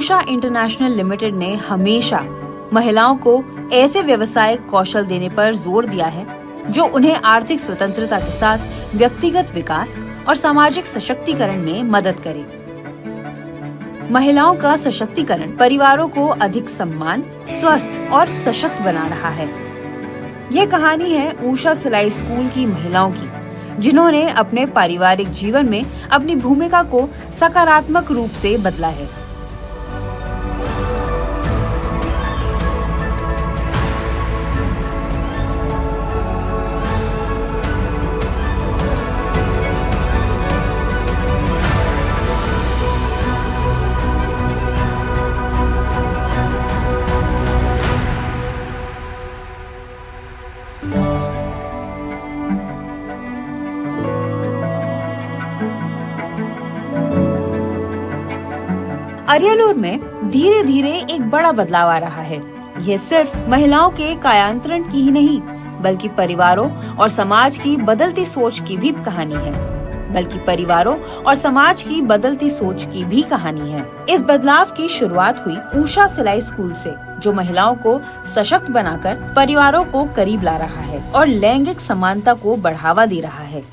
Usha international limited ने हमेशा महिलाओं को ऐसे व्यवसायिक कौशल देने पर जोर दिया है जो उन्हें आर्थिक स्वतंत्रता के साथ व्यक्तिगत विकास और सामाजिक सशक्तिकरण में मदद करे। महिलाओं का सशक्तिकरण परिवारों को अधिक सम्मान, स्वस्थ और सशक्त बना रहा है। यह कहानी है ऊषा सिलाई स्कूल की महिलाओं की, जिन्होंने अपने पारिवारिक जीवन में अपनी भूमिका को सकारात्मक रूप से बदला है। अरियालूर में धीरे धीरे एक बड़ा बदलाव आ रहा है। यह सिर्फ महिलाओं के कायांतरण की ही नहीं, बल्कि परिवारों और समाज की बदलती सोच की भी कहानी है। इस बदलाव की शुरुआत हुई ऊषा सिलाई स्कूल से, जो महिलाओं को सशक्त बनाकर परिवारों को करीब ला रहा है और लैंगिक समानता को बढ़ावा दे रहा है।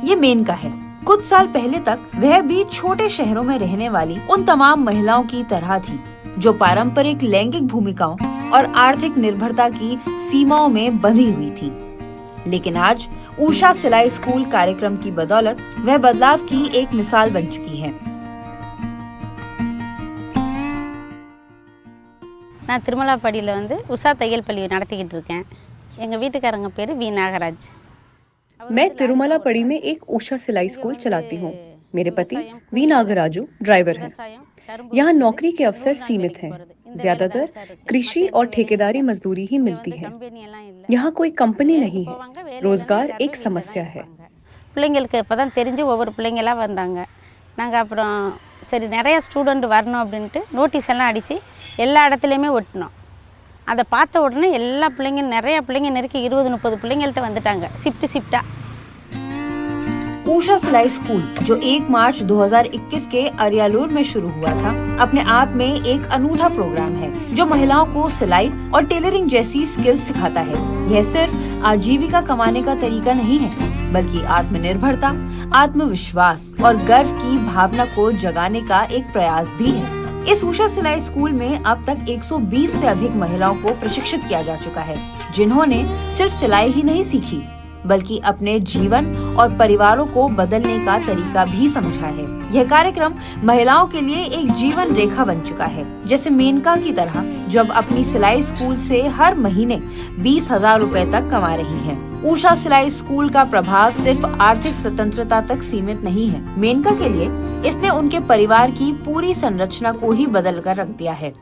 ये मेनका है। कुछ साल पहले तक वह भी छोटे शहरों में रहने वाली उन तमाम महिलाओं की तरह थी जो पारंपरिक लैंगिक भूमिकाओं और आर्थिक निर्भरता की सीमाओं में बंधी हुई थी। लेकिन आज ऊषा सिलाई स्कूल कार्यक्रम की बदौलत वह बदलाव की एक मिसाल बन चुकी है। நான் திருமலாப்படியில் உஷா தையல் பள்ளி நடத்திக்கிட்டு இருக்கேன்। எங்கள் வீட்டுக்காரங்க பேர் வி நாகராஜ்। मैं तिरुमलापड़ी में एक ऊषा सिलाई स्कूल चलाती हूँ। मेरे पति वी नागराजू ड्राइवर हैं। यहाँ नौकरी के अवसर सीमित हैं। ज्यादातर कृषि और ठेकेदारी मजदूरी ही मिलती है। यहाँ कोई कंपनी नहीं है। रोजगार एक समस्या है। பிள்ளைங்களுக்கு இப்போதான் தெரிஞ்சு ஒவ்வொரு பிள்ளைங்களா வந்தாங்க। நாங்கள் அப்புறம் சரி நிறைய ஸ்டூடெண்ட் வரணும் அப்படின்ட்டு நோட்டீஸ் எல்லாம் அடித்து எல்லா இடத்துலையுமே ஒட்டினோம்। அதை பார்த்த உடனே எல்லா பிள்ளைங்க நிறைய பிள்ளைங்க நெருக்கி 20-30 பிள்ளைங்கள்ட்ட வந்துட்டாங்க शिफ्टा। ऊषा सिलाई स्कूल जो 1 मार्च 2021 के अरियालूर में शुरू हुआ था, अपने आप में एक अनूठा प्रोग्राम है जो महिलाओं को सिलाई और टेलरिंग जैसी स्किल्स सिखाता है। यह सिर्फ आजीविका कमाने का तरीका नहीं है, बल्कि आत्मनिर्भरता, आत्मविश्वास और गर्व की भावना को जगाने का एक प्रयास भी है। इस ऊषा सिलाई स्कूल में अब तक 120 से अधिक महिलाओं को प्रशिक्षित किया जा चुका है, जिन्होंने सिर्फ सिलाई ही नहीं सीखी, बल्कि अपने जीवन और परिवारों को बदलने का तरीका भी समझा है। यह कार्यक्रम महिलाओं के लिए एक जीवन रेखा बन चुका है, जैसे मेनका की तरह, जो अब अपनी सिलाई स्कूल से हर महीने 20,000 रुपए तक कमा रही हैं। ऊषा सिलाई स्कूल का प्रभाव सिर्फ आर्थिक स्वतंत्रता तक सीमित नहीं है। मेनका के लिए इसने उनके परिवार की पूरी संरचना को ही बदल कर रख दिया है।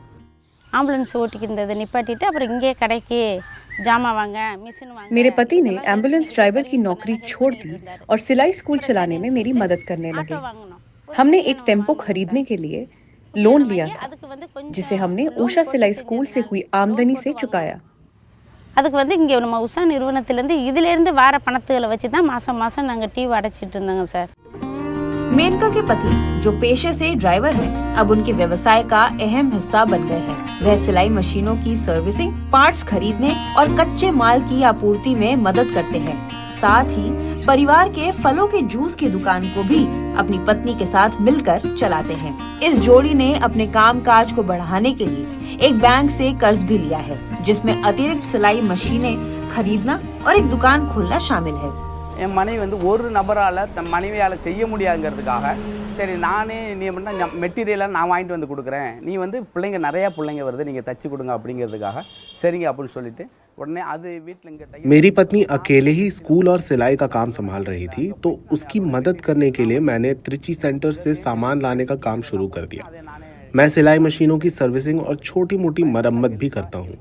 ஆம்புலன்ஸ் ஓட்டிக்கிட்டு நிப்பாட்டிட்டு அப்புறம் இங்கே கடைக்கு जामा वांगा, मिशन वांगा। मेरे पति ने एम्बुलेंस ड्राइवर की नौकरी छोड़ दी और सिलाई स्कूल चलाने में मेरी मदद करने लगे। हमने एक टेम्पो खरीदने के लिए लोन लिया था, जिसे हमने ऊषा सिलाई स्कूल से हुई आमदनी से चुकाया। அதுக்கு இங்கே நம்ம உஷா நிறுவனத்திலேருந்து இதிலேருந்து வார பணத்துகளை வச்சு தான் மாதம் மாதம் நாங்கள் டியூ அடைச்சிட்டு இருந்தாங்க சார்। मेनका के पति जो पेशे से ड्राइवर हैं, अब उनके व्यवसाय का अहम हिस्सा बन गए हैं। वह सिलाई मशीनों की सर्विसिंग, पार्ट्स खरीदने और कच्चे माल की आपूर्ति में मदद करते हैं। साथ ही परिवार के फलों के जूस की दुकान को भी अपनी पत्नी के साथ मिलकर चलाते हैं। इस जोड़ी ने अपने कामकाज को बढ़ाने के लिए एक बैंक से कर्ज भी लिया है, जिसमें अतिरिक्त सिलाई मशीनें खरीदना और एक दुकान खोलना शामिल है। என் மனைவி ஒரு நபரால் தன் மனைவியால் செய்ய முடியாதுங்கிறதுக்காக சரி நானே நீ பண்ண மெட்டீரியலாக நான் வாங்கிட்டு வந்து கொடுக்குறேன், நீ பிள்ளைங்க நிறையா பிள்ளைங்க வருது நீங்கள் தச்சு கொடுங்க அப்படிங்கிறதுக்காக சரிங்க அப்படின்னு சொல்லிட்டு उड़ने आधे वीट मेरी पत्नी अकेले ही स्कूल और सिलाई का काम संभाल रही थी, तो उसकी मदद करने के लिए मैंने त्रिची सेंटर से सामान लाने का काम शुरू कर दिया। मैं सिलाई मशीनों की सर्विसिंग और छोटी मोटी मरम्मत भी करता हूँ।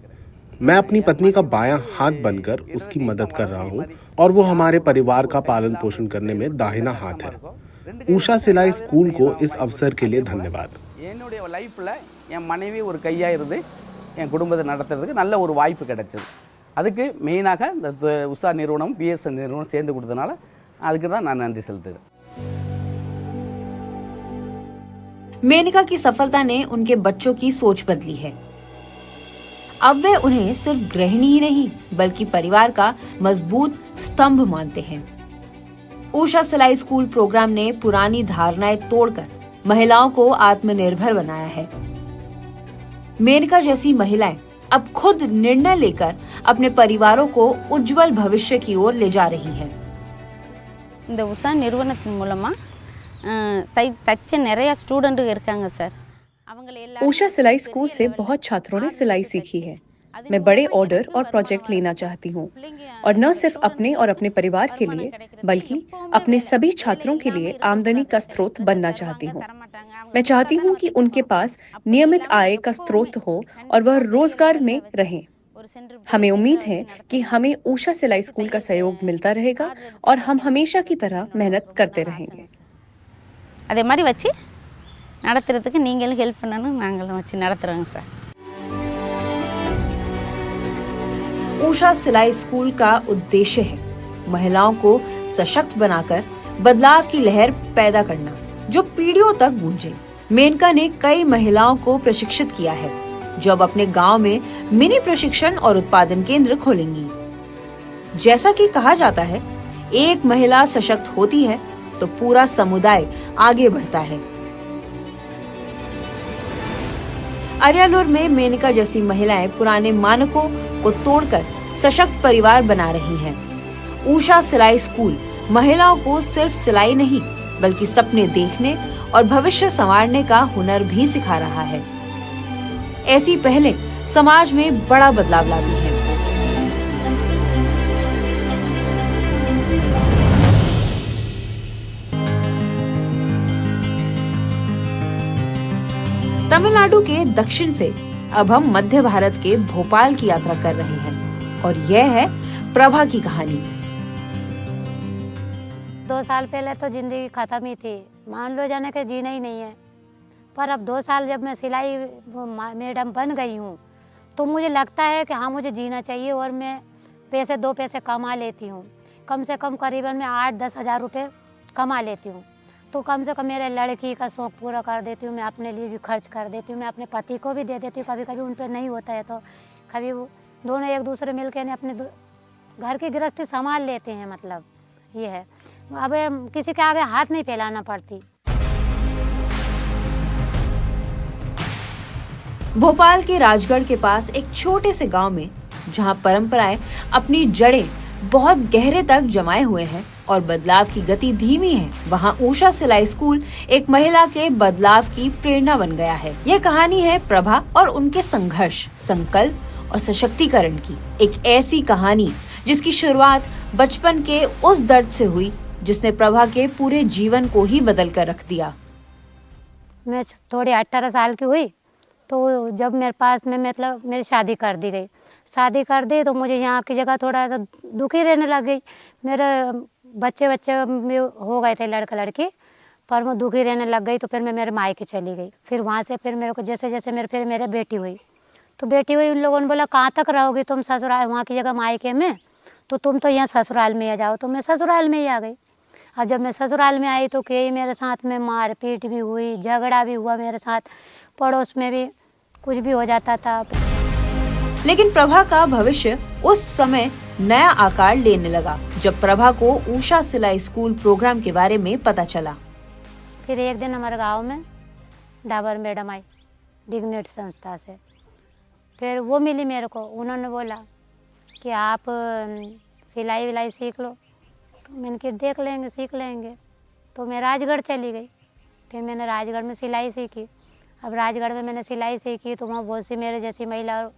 मैं अपनी पत्नी का बायां हाथ बनकर उसकी मदद कर रहा हूँ और वो हमारे परिवार का पालन पोषण करने में दाहिना हाथ है। ऊषा सिलाई स्कूल को इस अवसर के लिए धन्यवाद। என்னுடைய லைஃப்ல என் மனைவி ஒரு கையா இருந்து என் குடும்பத்தை நடத்துறதுக்கு நல்ல ஒரு வாய்ப்பு கிடைச்சது। அதுக்கு மெயினாக இந்த உஷா நிறுவனம் பிஎஸ்என் நிறுவனம் சேர்ந்து கொடுத்தனால அதுக்கு தான் நான் நன்றி செலுத்துகிறேன்। मेनका की सफलता ने उनके बच्चों की सोच बदली है। अब वे उन्हें सिर्फ गृहिणी ही नहीं बल्कि परिवार का मजबूत स्तंभ मानते हैं। उषा सिलाई स्कूल प्रोग्राम ने पुरानी धारणाएं तोड़कर महिलाओं को आत्मनिर्भर बनाया है। मेनका जैसी महिलाएं अब खुद निर्णय लेकर अपने परिवारों को उज्जवल भविष्य की ओर ले जा रही हैं। இந்த உஷா நிறுவனத்தின் மூலமா தச்ச நிறைய ஸ்டூடெண்ட் இருக்காங்க சார்। ऊषा सिलाई स्कूल से बहुत छात्रों ने सिलाई सीखी है। मैं बड़े ऑर्डर और प्रोजेक्ट लेना चाहती हूँ और न सिर्फ अपने और अपने परिवार के लिए बल्कि अपने सभी छात्रों के लिए आमदनी का स्रोत बनना चाहती हूँ। मैं चाहती हूँ कि उनके पास नियमित आय का स्रोत हो और वह रोजगार में रहें। हमें उम्मीद है कि हमें ऊषा सिलाई स्कूल का सहयोग मिलता रहेगा और हम हमेशा की तरह मेहनत करते रहेंगे। அதே மாதிரி வச்சு நடத்துறதுக்கு நீங்களும் ஹெல்ப் பண்ணணும், நாங்களும் வச்சு நடத்துறோங்க சார்। ऊषा सिलाई स्कूल का उद्देश्य है महिलाओं को सशक्त बनाकर बदलाव की लहर पैदा करना जो पीढ़ियों तक गूंजे। मेनका ने कई महिलाओं को प्रशिक्षित किया है जो अब अपने गांव में मिनी प्रशिक्षण और उत्पादन केंद्र खोलेंगी। जैसा कि कहा जाता है, एक महिला सशक्त होती है तो पूरा समुदाय आगे बढ़ता है। अरियालूर में मेनका जैसी महिलाएं पुराने मानकों को तोड़कर सशक्त परिवार बना रही हैं। ऊषा सिलाई स्कूल महिलाओं को सिर्फ सिलाई नहीं बल्कि सपने देखने और भविष्य संवारने का हुनर भी सिखा रहा है। ऐसी पहलें समाज में बड़ा बदलाव लाती हैं। तमिलनाडु के दक्षिण से अब हम मध्य भारत के भोपाल की यात्रा कर रहे हैं और यह है प्रभा की कहानी। 2 साल पहले तो जिंदगी खत्म ही थी, मान लो जाने के जीना ही नहीं है। पर अब 2 साल जब मैं सिलाई मैडम बन गई हूँ तो मुझे लगता है कि हाँ मुझे जीना चाहिए और मैं 2 पैसे कमा लेती हूँ। कम से कम करीबन मैं 8-10 हज़ार रुपये कमा लेती हूँ तो कम से कम मेरे लड़की का शौक़ पूरा कर देती हूँ। मैं अपने लिए भी खर्च कर देती हूँ, मैं अपने पति को भी दे देती हूँ। कभी कभी उन पर नहीं होता है तो कभी वो दोनों एक दूसरे मिल के अपने घर की गृहस्थी संभाल लेते हैं। मतलब ये है, अब किसी के आगे हाथ नहीं फैलाना पड़ती। भोपाल के राजगढ़ के पास एक छोटे से गांव में जहां परंपराएं अपनी जड़ें बहुत गहरे तक जमाए हुए हैं और बदलाव की गति धीमी है, वहां ऊषा सिलाई स्कूल एक महिला के बदलाव की प्रेरणा बन गया है। यह कहानी है प्रभा और उनके संघर्ष, संकल्प और सशक्तिकरण की। एक ऐसी कहानी जिसकी शुरुआत बचपन के उस दर्द से हुई जिसने प्रभा के पूरे जीवन को ही बदल कर रख दिया। मैं थोड़ी 18 साल की हुई तो जब मेरे पास में मतलब मेरी शादी कर दी गई। शादी कर दी तो मुझे यहाँ की जगह थोड़ा सा दुखी रहने लग गई। मेरे बच्चे हो गए थे लड़का लड़की, पर मैं दुखी रहने लग गई तो फिर मैं मेरे मायके चली गई। फिर वहाँ से फिर मेरे को जैसे जैसे मेरे बेटी हुई तो बेटी हुई उन लोगों ने बोला कहाँ तक रहोगी तुम ससुराल, वहाँ की जगह मायके में, तो तुम तो यहाँ ससुराल में आ जाओ। तो मैं ससुराल में ही आ गई। अब जब मैं ससुराल में आई तो कई मेरे साथ में मारपीट भी हुई, झगड़ा भी हुआ मेरे साथ, पड़ोस में भी कुछ भी हो जाता था। लेकिन प्रभा का भविष्य उस समय नया आकार लेने लगा जब प्रभा को ऊषा सिलाई स्कूल प्रोग्राम के बारे में पता चला। फिर एक दिन हमारे गांव में डाबर मैडम आई डिग्नेट संस्था से। फिर वो मिली मेरे को, उन्होंने बोला कि आप सिलाई विलाई सीख लो। तो मैंने कि देख लेंगे, सीख लेंगे। तो मैं राजगढ़ चली गई। फिर मैंने राजगढ़ में सिलाई सीखी। अब राजगढ़ में मैंने सिलाई सीखी तो वहाँ बहुत सी मेरे जैसी महिला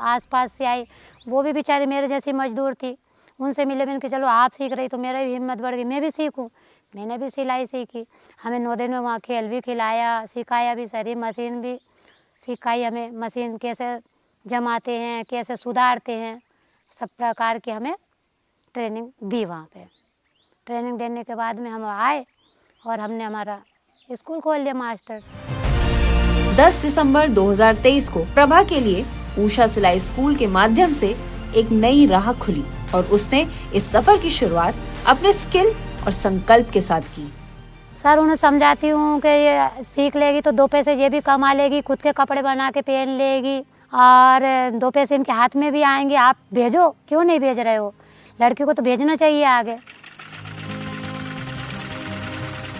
आसपास से आई, वो भी बेचारी मेरे जैसी मजदूर थी। उनसे मिले, मैंने कि चलो आप सीख रही तो मेरा भी हिम्मत बढ़ गई, मैं भी सीखूं। मैंने भी सिलाई सीखी। हमें 9 दिन में वहाँ खेल भी खिलाया, सिखाया भी, सारी मशीन भी सिखाई हमें, मशीन कैसे जमाते हैं, कैसे सुधारते हैं, सब प्रकार की हमें ट्रेनिंग दी। वहाँ पे ट्रेनिंग देने के बाद में हम आए और हमने हमारा स्कूल खोल लिया मास्टर। 10 दिसंबर 2023 को प्रभा के लिए ऊषा सिलाई स्कूल के माध्यम से एक नई राह खुली और उसने इस सफर की शुरुआत अपने स्किल और संकल्प के साथ की। सर उन्हें समझाती हूँ कि ये सीख लेगी तो 2 पैसे ये भी कमा लेगी, खुद के कपड़े बना के पहन लेगी और 2 पैसे इनके हाथ में भी आएंगे। आप भेजो, क्यों नहीं भेज रहे हो? लड़की को तो भेजना चाहिए आगे।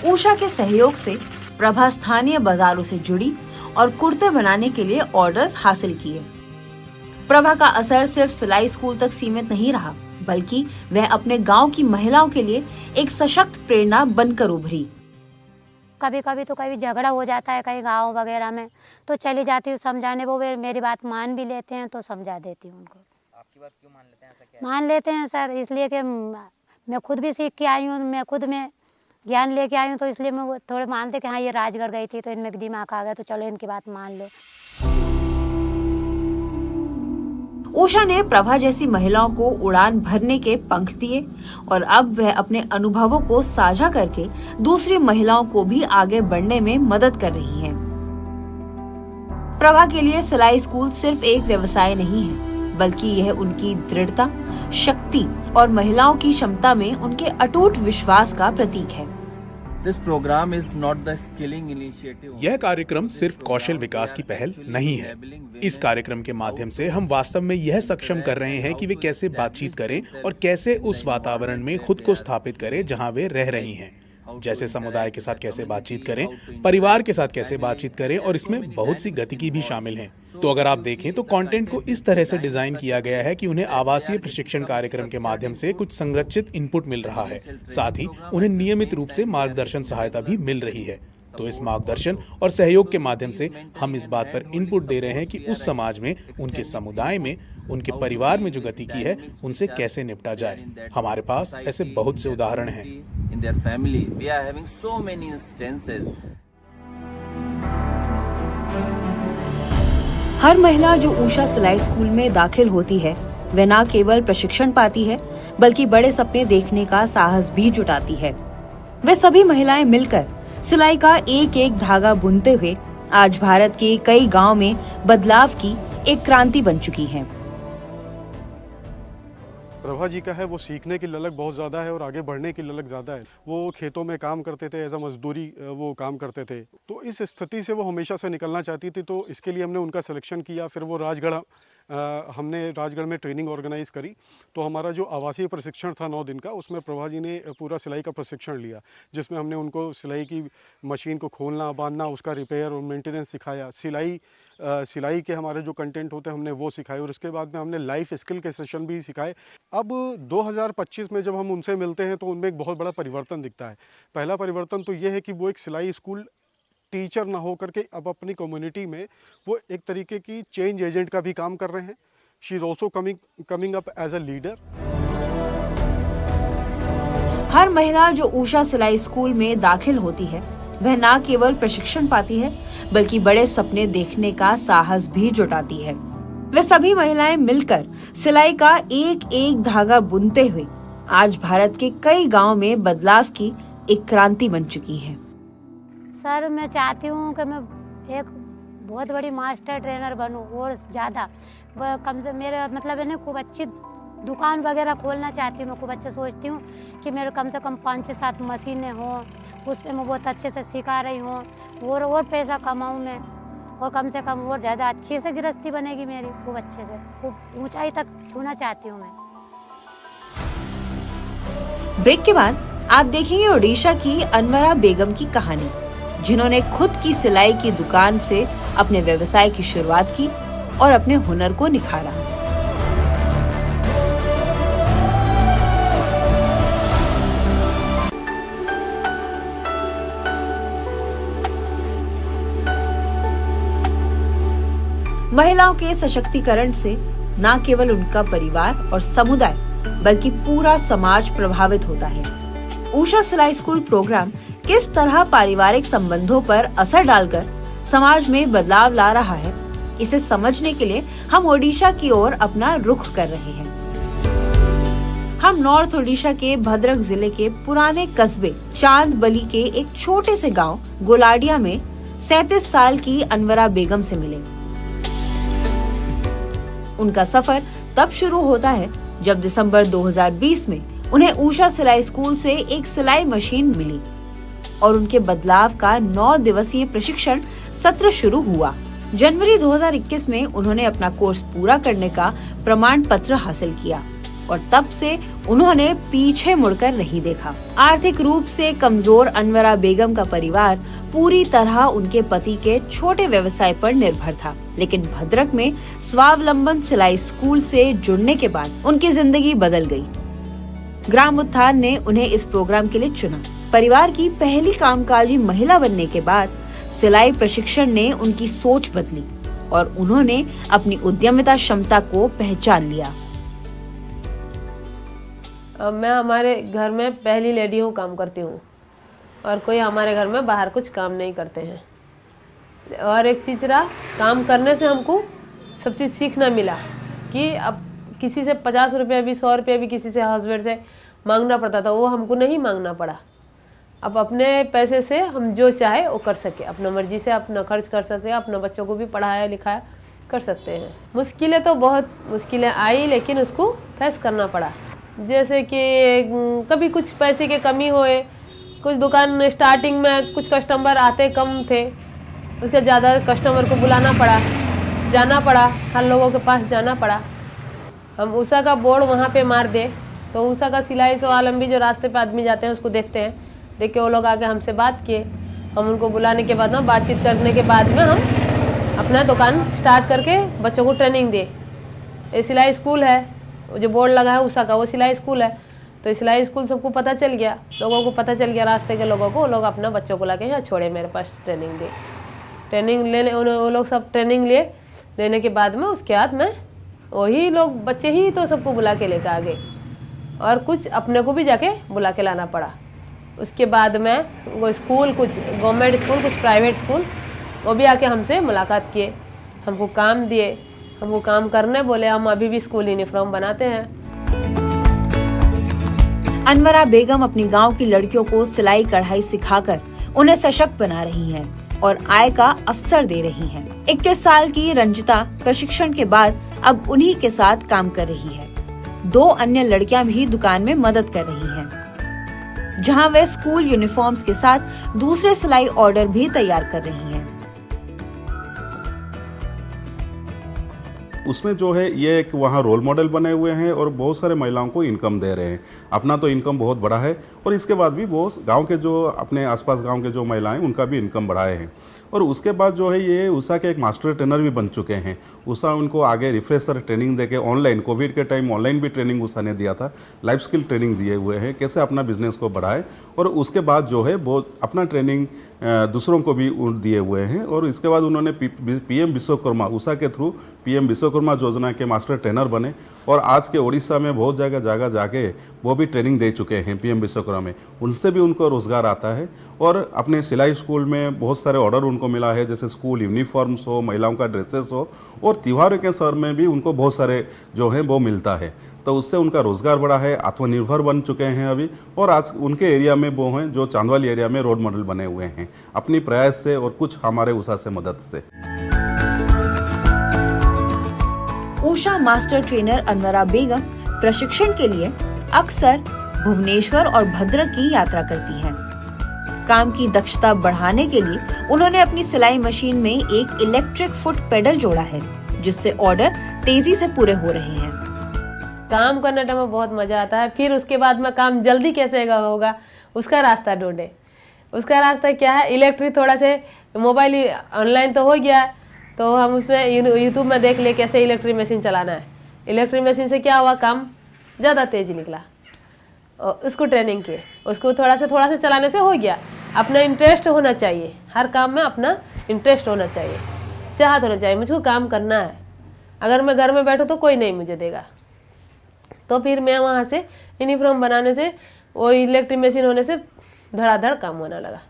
उषा के सहयोग से प्रभा स्थानीय बाजारों से जुड़ी और कुर्ते बनाने के लिए ऑर्डर्स हासिल किए। प्रभा का असर सिर्फ सिलाई स्कूल तक सीमित नहीं रहा, बल्कि वह अपने गांव की महिलाओं के लिए एक सशक्त प्रेरणा बनकर उभरी। कभी कभी तो कभी झगड़ा हो जाता है कहीं गांव वगैरह में, तो चली जाती हूँ समझाने। वो मेरी बात मान भी लेते हैं तो समझा देती हूँ उनको। आपकी बात क्यों मान लेते हैं, ऐसा क्या है? मान लेते हैं सर, इसलिए कि मैं खुद भी सीख के आई हूँ, मैं खुद में ज्ञान लेके आई हूँ, तो इसलिए मैं वो थोड़े मानते कि हाँ ये राजगढ़ गई थी तो इनमें दिमाग आ गया, तो चलो इनकी बात मान लो। उषा ने प्रभा जैसी महिलाओं को उड़ान भरने के पंख दिए और अब वह अपने अनुभवों को साझा करके दूसरी महिलाओं को भी आगे बढ़ने में मदद कर रही हैं। प्रभा के लिए सिलाई स्कूल सिर्फ एक व्यवसाय नहीं है, बल्कि यह उनकी दृढ़ता, शक्ति और महिलाओं की क्षमता में उनके अटूट विश्वास का प्रतीक है। यह कार्यक्रम सिर्फ कौशल विकास की पहल नहीं है। इस कार्यक्रम के माध्यम से हम वास्तव में यह सक्षम कर रहे हैं कि वे कैसे बातचीत करें और कैसे उस वातावरण में खुद को स्थापित करें जहां वे रह रही हैं। जैसे समुदाय के साथ कैसे बातचीत करें, परिवार के साथ कैसे बातचीत करें, और इसमें बहुत सी गतिकी भी शामिल हैं। तो अगर आप देखें तो कंटेंट को इस तरह से डिजाइन किया गया है कि उन्हें आवासीय प्रशिक्षण कार्यक्रम के माध्यम से कुछ संरचित इनपुट मिल रहा है, साथ ही उन्हें नियमित रूप से मार्गदर्शन सहायता भी मिल रही है। तो इस मार्गदर्शन और सहयोग के माध्यम से हम इस बात पर इनपुट दे रहे हैं कि उस समाज में, उनके समुदाय में, उनके परिवार में जो गतिकी है उनसे कैसे निपटा जाए। हमारे पास ऐसे बहुत से उदाहरण हैं। हर महिला जो उषा सिलाई स्कूल में दाखिल होती है, वह न केवल प्रशिक्षण पाती है, बल्कि बड़े सपने देखने का साहस भी जुटाती है। वे सभी महिलाएं मिलकर सिलाई का एक एक धागा बुनते हुए आज भारत के कई गांव में बदलाव की एक क्रांति बन चुकी हैं। प्रभा जी का है वो सीखने की ललक बहुत ज़्यादा है और आगे बढ़ने की ललक ज़्यादा है। वो खेतों में काम करते थे, एज अ मजदूरी वो काम करते थे, तो इस स्थिति से वो हमेशा से निकलना चाहती थी। तो इसके लिए हमने उनका सिलेक्शन किया। फिर वो हमने राजगढ़ में ट्रेनिंग ऑर्गेनाइज करी। तो हमारा जो आवासीय प्रशिक्षण था 9 दिन का, उसमें प्रभा जी ने पूरा सिलाई का प्रशिक्षण लिया, जिसमें हमने उनको सिलाई की मशीन को खोलना, बांधना, उसका रिपेयर और मेंटेनेंस सिखाया। सिलाई के हमारे जो कंटेंट होते हैं हमने वो सिखाए, और उसके बाद में हमने लाइफ स्किल के सेशन भी सिखाए। अब 2025 में जब हम उनसे मिलते हैं तो उनमें एक बहुत बड़ा परिवर्तन दिखता है। पहला परिवर्तन तो ये है कि वो एक सिलाई स्कूल टीचर ना हो करके अब अपनी कम्युनिटी में वो एक तरीके की चेंज एजेंट का भी काम कर रहे हैं। She is also coming up as a leader. हर महिला जो उषा सिलाई स्कूल में दाखिल होती है, वह न केवल प्रशिक्षण पाती है, बल्कि बड़े सपने देखने का साहस भी जुटाती है। वे सभी महिलाएं मिलकर सिलाई का एक एक धागा बुनते हुए आज भारत के कई गांव में बदलाव की एक क्रांति बन चुकी हैं। सर मैं चाहती हूँ कि मैं एक बहुत बड़ी मास्टर ट्रेनर बनूँ और ज़्यादा कम से मेरे मतलब है ना खूब अच्छी दुकान वगैरह खोलना चाहती हूँ। मैं खूब अच्छे सोचती हूँ कि मेरे कम से कम 5 से 7 मशीनें हों, उस पर मैं बहुत अच्छे से सिखा रही हूँ और पैसा कमाऊँ मैं, और कम से कम और ज़्यादा अच्छे से गृहस्थी बनेगी मेरी, खूब अच्छे से, खूब ऊंचाई तक छूना चाहती हूँ मैं। ब्रेक के बाद आप देखेंगे ओडिशा की अनवरा बेगम की कहानी, जिन्होंने खुद की सिलाई की दुकान से अपने व्यवसाय की शुरुआत की और अपने हुनर को निखारा। महिलाओं के सशक्तिकरण से न केवल उनका परिवार और समुदाय, बल्कि पूरा समाज प्रभावित होता है। उषा सिलाई स्कूल प्रोग्राम किस तरह पारिवारिक संबंधों पर असर डालकर समाज में बदलाव ला रहा है, इसे समझने के लिए हम ओडिशा की ओर अपना रुख कर रहे हैं। हम नॉर्थ ओडिशा के भद्रक जिले के पुराने कस्बे चांदबली के एक छोटे से गांव गोलाडिया में 37 साल की अनवरा बेगम से मिले। उनका सफर तब शुरू होता है जब दिसंबर 2020 में उन्हें उषा सिलाई स्कूल से एक सिलाई मशीन मिली। और उनके बदलाव का 9 दिवसीय प्रशिक्षण सत्र शुरू हुआ। जनवरी 2021 में उन्होंने अपना कोर्स पूरा करने का प्रमाण पत्र हासिल किया और तब से उन्होंने पीछे मुड़कर नहीं देखा। आर्थिक रूप से कमजोर अनवरा बेगम का परिवार पूरी तरह उनके पति के छोटे व्यवसाय पर निर्भर था, लेकिन भद्रक में स्वावलंबन सिलाई स्कूल से जुड़ने के बाद उनकी जिंदगी बदल गई। ग्राम उत्थान ने उन्हें इस प्रोग्राम के लिए चुना। परिवार की पहली कामकाजी महिला बनने के बाद सिलाई प्रशिक्षण ने उनकी सोच बदली और उन्होंने अपनी उद्यमिता क्षमता को पहचान लिया। मैं हमारे घर में पहली लेडी हूँ, काम करती हूँ और कोई हमारे घर में बाहर कुछ काम नहीं करते हैं। और एक चीज़ रहा, काम करने से हमको सब चीज़ सीखना मिला कि अब किसी से 50 रुपये भी 100 रुपये भी किसी से हस्बैंड से मांगना पड़ता था, वो हमको नहीं मांगना पड़ा। अब अपने पैसे से हम जो चाहे वो कर सके, अपना मर्जी से अपना खर्च कर सकते हैं, अपने बच्चों को भी पढ़ाया लिखाया कर सकते हैं। मुश्किलें तो बहुत मुश्किलें आई, लेकिन उसको फेस करना पड़ा। जैसे कि कभी कुछ पैसे की कमी होए, कुछ दुकान स्टार्टिंग में कुछ कस्टमर आते कम थे, उसके ज़्यादा कस्टमर को बुलाना पड़ा, जाना पड़ा, हर लोगों के पास जाना पड़ा। हम उषा का बोर्ड वहाँ पे मार दे तो उषा का सिलाई स्वावलंबी भी जो रास्ते पे आदमी जाते हैं उसको देखते हैं, देख के वो लोग आके हमसे बात किए। हम उनको बुलाने के बाद ना बातचीत करने के बाद में हम अपना दुकान स्टार्ट करके बच्चों को ट्रेनिंग दे। ये सिलाई स्कूल है, जो बोर्ड लगा है उषा का, वो सिलाई स्कूल है। तो सिलाई स्कूल सबको पता चल गया, लोगों को पता चल गया, रास्ते के लोगों को, वो लोग अपना बच्चों को लाके यहाँ छोड़े मेरे पास ट्रेनिंग दे। ट्रेनिंग लेने वो लोग सब ट्रेनिंग लेने के बाद में उसके बाद में वही लोग बच्चे ही तो सबको बुला के लेकर आ गए और कुछ अपने को भी जाके बुला के लाना पड़ा। उसके बाद में वो स्कूल, कुछ गवर्नमेंट स्कूल, कुछ प्राइवेट स्कूल, वो भी आके हमसे मुलाकात किए, हमको काम दिए, हमको काम करने बोले। हम अभी भी स्कूल यूनिफॉर्म बनाते हैं। अनवरा बेगम अपनी गांव की लड़कियों को सिलाई कढ़ाई सिखाकर उन्हें सशक्त बना रही हैं और आय का अवसर दे रही हैं। 21 साल की रंजिता प्रशिक्षण के बाद अब उन्हीं के साथ काम कर रही है। 2 अन्य लड़कियां भी दुकान में मदद कर रही हैं, जहां वे स्कूल यूनिफॉर्म्स के साथ दूसरे सिलाई ऑर्डर भी तैयार कर रही हैं। उसमें जो है ये एक वहाँ रोल मॉडल बने हुए हैं और बहुत सारे महिलाओं को इनकम दे रहे हैं। अपना तो इनकम बहुत बड़ा है और इसके बाद भी वो गांव के जो अपने आसपास गांव के जो महिलाएं उनका भी इनकम बढ़ाए हैं। और उसके बाद जो है ये उषा के एक मास्टर ट्रेनर भी बन चुके हैं। उषा उनको आगे रिफ्रेशर ट्रेनिंग देके ऑनलाइन, कोविड के टाइम ऑनलाइन भी ट्रेनिंग उषा ने दिया था, लाइफ स्किल ट्रेनिंग दिए हुए हैं कैसे अपना बिजनेस को बढ़ाए। और उसके बाद जो है वो अपना ट्रेनिंग दूसरों को भी दिए हुए हैं। और इसके बाद उन्होंने पीएम विश्वकर्मा, उषा के थ्रू पीएम विश्वकर्मा योजना के मास्टर ट्रेनर बने और आज के उड़ीसा में बहुत जगह जाके वो भी ट्रेनिंग दे चुके हैं पीएम विश्वकर्मा में। उनसे भी उनको रोज़गार आता है और अपने सिलाई स्कूल में बहुत सारे ऑर्डर उनको मिला है, जैसे स्कूल यूनिफॉर्म्स हो, महिलाओं का ड्रेसेस हो, और त्योहारों के सर में भी उनको बहुत सारे जो है वो मिलता है। तो उससे उनका रोज़गार बढ़ा है, आत्मनिर्भर बन चुके हैं अभी। और आज उनके एरिया में वो हैं जो चांदवाली एरिया में रोल मॉडल बने हुए हैं अपनी प्रयास से और कुछ हमारे उषा से मदद से। उषा मास्टर ट्रेनर अनवरा बेगम प्रशिक्षण के लिए अक्सर भुवनेश्वर और भद्रक की यात्रा करती हैं। काम की दक्षता बढ़ाने के लिए उन्होंने अपनी सिलाई मशीन में एक इलेक्ट्रिक फुट पेडल जोड़ा है, जिससे ऑर्डर तेजी से पूरे हो रहे हैं। काम करने टाइम में बहुत मजा आता है। फिर उसके बाद में काम जल्दी कैसे होगा उसका रास्ता ढूंढे। उसका रास्ता क्या है, इलेक्ट्रिक थोड़ा से मोबाइल ऑनलाइन तो हो गया है, तो हम उसमें यूट्यूब में देख ले कैसे इलेक्ट्रिक मशीन चलाना है। इलेक्ट्रिक मशीन से क्या हुआ, काम ज़्यादा तेज निकला। और उसको ट्रेनिंग किए, उसको थोड़ा से चलाने से हो गया। अपना इंटरेस्ट होना चाहिए, हर काम में अपना इंटरेस्ट होना चाहिए, चाहत होना चाहिए, मुझको काम करना है। अगर मैं घर में बैठूँ तो कोई नहीं मुझे देगा। तो फिर मैं वहाँ से यूनिफॉर्म बनाने से, वो इलेक्ट्रिक मशीन होने से धड़ाधड़ काम होने लगा।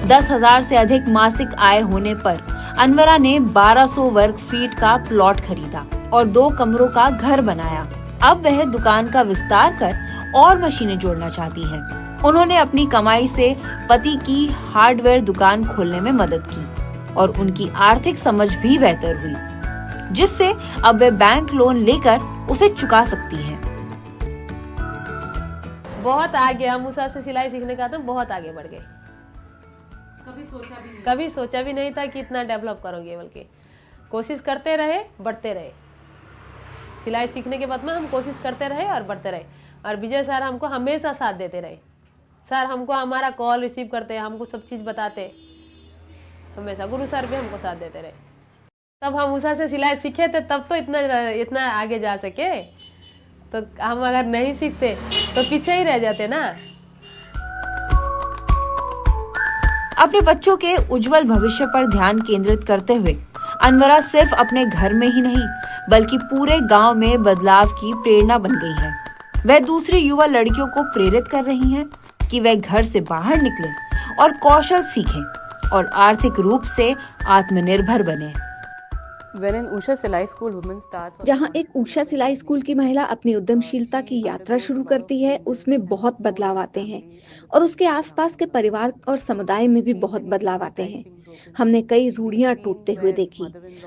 10,000 से अधिक मासिक आय होने पर अनवरा ने 1200 वर्ग फीट का प्लॉट खरीदा और 2 कमरों का घर बनाया। अब वह दुकान का विस्तार कर और मशीनें जोड़ना चाहती हैं। उन्होंने अपनी कमाई से पति की हार्डवेयर दुकान खोलने में मदद की और उनकी आर्थिक समझ भी बेहतर हुई, जिससे अब वे बैंक लोन लेकर उसे चुका सकती हैं। बहुत आगे, हम उषा से सिलाई सीखने का तो बहुत आगे बढ़ गए। कभी सोचा भी नहीं था कि इतना डेवलप करोगे, बल्कि कोशिश करते रहे, बढ़ते रहे। सिलाई सीखने के बाद में हम कोशिश करते रहे और बढ़ते रहे, और विजय सर हमको हमेशा साथ देते रहे। सर हमको हमारा कॉल रिसीव करते, हमको सब चीज़ बताते हमेशा। गुरु सर भी हमको साथ देते रहे। तब हम उषा से सिलाई सीखे थे, तब तो इतना आगे जा सके। तो हम अगर नहीं सीखते तो पीछे ही रह जाते ना। अपने बच्चों के उज्जवल भविष्य पर ध्यान केंद्रित करते हुए अनवरा सिर्फ अपने घर में ही नहीं बल्कि पूरे गांव में बदलाव की प्रेरणा बन गई है। वह दूसरी युवा लड़कियों को प्रेरित कर रही हैं कि वह घर से बाहर निकलें और कौशल सीखें और आर्थिक रूप से आत्मनिर्भर बने। जहां एक उषा सिलाई स्कूल की महिला अपनी उद्यमशीलता की यात्रा शुरू करती है, उसमें बहुत बदलाव आते हैं और उसके आसपास के परिवार और समुदाय में भी बहुत बदलाव आते हैं। हमने कई रूढ़ियां टूटते हुए देखी।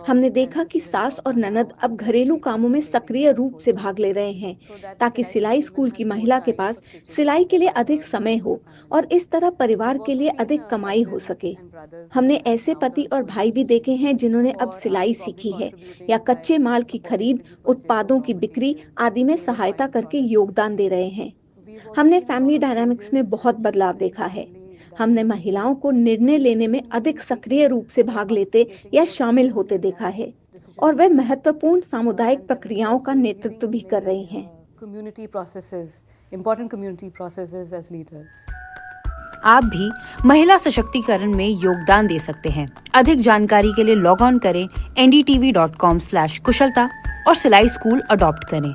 हमने देखा कि सास और ननद अब घरेलू कामों में सक्रिय रूप से भाग ले रहे हैं ताकि सिलाई स्कूल की महिला के पास सिलाई के लिए अधिक समय हो और इस तरह परिवार के लिए अधिक कमाई हो सके। हमने ऐसे पति और भाई भी देखे हैं जिन्होंने अब सिलाई सीखी है या कच्चे माल की खरीद, उत्पादों की बिक्री आदि में सहायता करके योगदान दे रहे हैं। हमने फैमिली डायनामिक्स में बहुत बदलाव देखा है। हमने महिलाओं को निर्णय लेने में अधिक सक्रिय रूप से भाग लेते या शामिल होते देखा है और वे महत्वपूर्ण सामुदायिक प्रक्रियाओं का नेतृत्व भी कर रही हैं। आप भी महिला सशक्तिकरण में योगदान दे सकते हैं। अधिक जानकारी के लिए लॉग ऑन करें ndtv.com/कुशलता और सिलाई स्कूल अडॉप्ट करें।